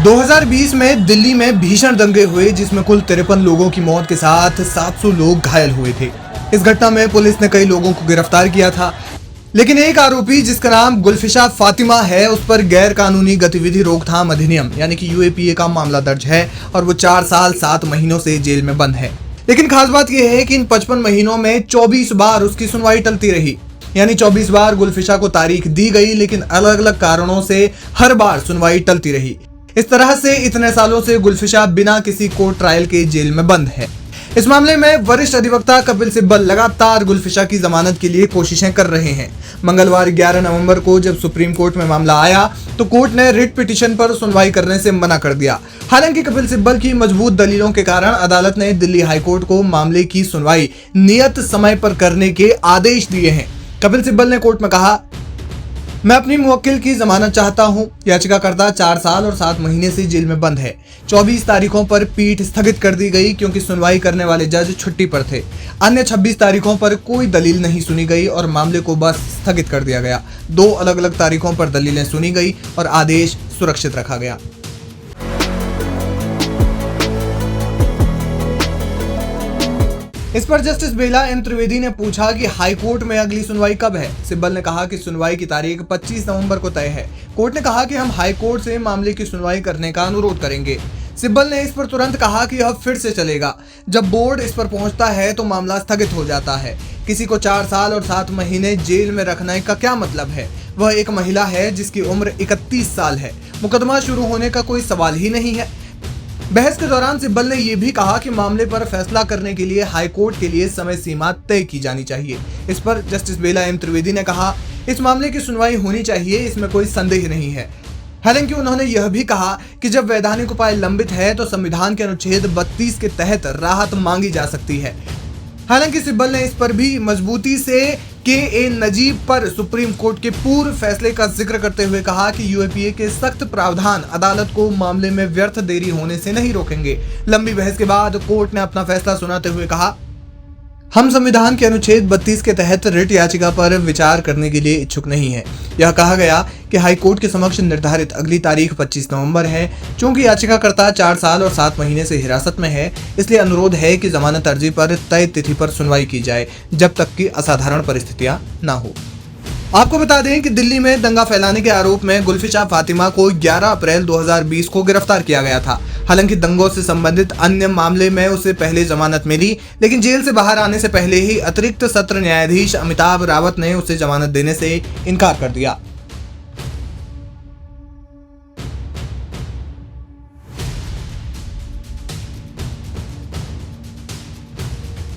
2020 में दिल्ली में भीषण दंगे हुए जिसमें कुल 53 लोगों की मौत के साथ 700 लोग घायल हुए थे। इस घटना में पुलिस ने कई लोगों को गिरफ्तार किया था, लेकिन एक आरोपी जिसका नाम गुलफिशा फातिमा है उस पर गैर कानूनी गतिविधि रोकथाम अधिनियम यानी कि यूएपीए का मामला दर्ज है और वो 4 साल 7 महीनों से जेल में बंद है। लेकिन खास बात यह है कि इन 55 महीनों में 24 बार उसकी सुनवाई टलती रही, यानी 24 बार गुलफिशा को तारीख दी गई, लेकिन अलग अलग कारणों से हर बार सुनवाई टलती रही। इस तरह से इतने सालों से गुलफिशा बिना किसी कोर्ट ट्रायल के जेल में बंद है। इस मामले में वरिष्ठ अधिवक्ता कपिल सिब्बल लगातार गुलफिशा की जमानत के लिए कोशिशें कर रहे हैं। मंगलवार 11 नवंबर को जब सुप्रीम कोर्ट में मामला आया तो कोर्ट ने रिट पिटीशन पर सुनवाई करने से मना कर दिया। हालांकि कपिल सिब्बल की मजबूत दलीलों के कारण अदालत ने दिल्ली हाईकोर्ट को मामले की सुनवाई नियत समय पर करने के आदेश दिए हैं। कपिल सिब्बल ने कोर्ट में कहा, मैं अपनी मुवक्किल की जमानत चाहता हूं। याचिकाकर्ता 4 साल और 7 महीने से जेल में बंद है। 24 तारीखों पर पीठ स्थगित कर दी गई क्योंकि सुनवाई करने वाले जज छुट्टी पर थे। अन्य 26 तारीखों पर कोई दलील नहीं सुनी गई और मामले को बस स्थगित कर दिया गया। 2 अलग अलग तारीखों पर दलीलें सुनी गई और आदेश सुरक्षित रखा गया। इस पर जस्टिस बेला एम त्रिवेदी ने पूछा कि हाईकोर्ट में अगली सुनवाई कब है। सिब्बल ने कहा कि सुनवाई की तारीख 25 नवंबर को तय है। कोर्ट ने कहा कि हम हाईकोर्ट से मामले की सुनवाई करने का अनुरोध करेंगे। सिब्बल ने इस पर तुरंत कहा कि यह फिर से चलेगा। जब बोर्ड इस पर पहुंचता है तो मामला स्थगित हो जाता है। किसी को 4 साल और 7 महीने जेल में रखने का क्या मतलब है? वह एक महिला है जिसकी उम्र 31 साल है। मुकदमा शुरू होने का कोई सवाल ही नहीं है। बहस के दौरान सिब्बल ने यह भी कहा कि मामले पर फैसला करने के लिए हाईकोर्ट के लिए समय सीमा तय की जानी चाहिए। इस पर जस्टिस बेला एम त्रिवेदी ने कहा, इस मामले की सुनवाई होनी चाहिए, इसमें कोई संदेह नहीं है। हालांकि उन्होंने यह भी कहा कि जब वैधानिक उपाय लंबित है तो संविधान के अनुच्छेद 32 के तहत राहत मांगी जा सकती है। हालांकि सिब्बल ने इस पर भी मजबूती से के नजीब पर सुप्रीम कोर्ट के पूर्व फैसले का जिक्र करते हुए कहा कि यूएपीए के सख्त प्रावधान अदालत को मामले में व्यर्थ देरी होने से नहीं रोकेंगे। लंबी बहस के बाद कोर्ट ने अपना फैसला सुनाते हुए कहा, हम संविधान के अनुच्छेद 32 के तहत रिट याचिका पर विचार करने के लिए इच्छुक नहीं है। यह कहा गया कि हाईकोर्ट के समक्ष निर्धारित अगली तारीख 25 नवंबर है। चूंकि याचिकाकर्ता 4 साल और 7 महीने से हिरासत में है, इसलिए अनुरोध है कि जमानत अर्जी पर तय तिथि पर सुनवाई की जाए जब तक कि असाधारण परिस्थितियां न हो। आपको बता दें कि दिल्ली में दंगा फैलाने के आरोप में गुलफिशा फातिमा को 11 अप्रैल 2020 को गिरफ्तार किया गया था। हालांकि दंगों से संबंधित अन्य मामले में उसे पहले जमानत मिली, लेकिन जेल से बाहर आने से पहले ही अतिरिक्त सत्र न्यायाधीश अमिताभ रावत ने उसे जमानत देने से इनकार कर दिया।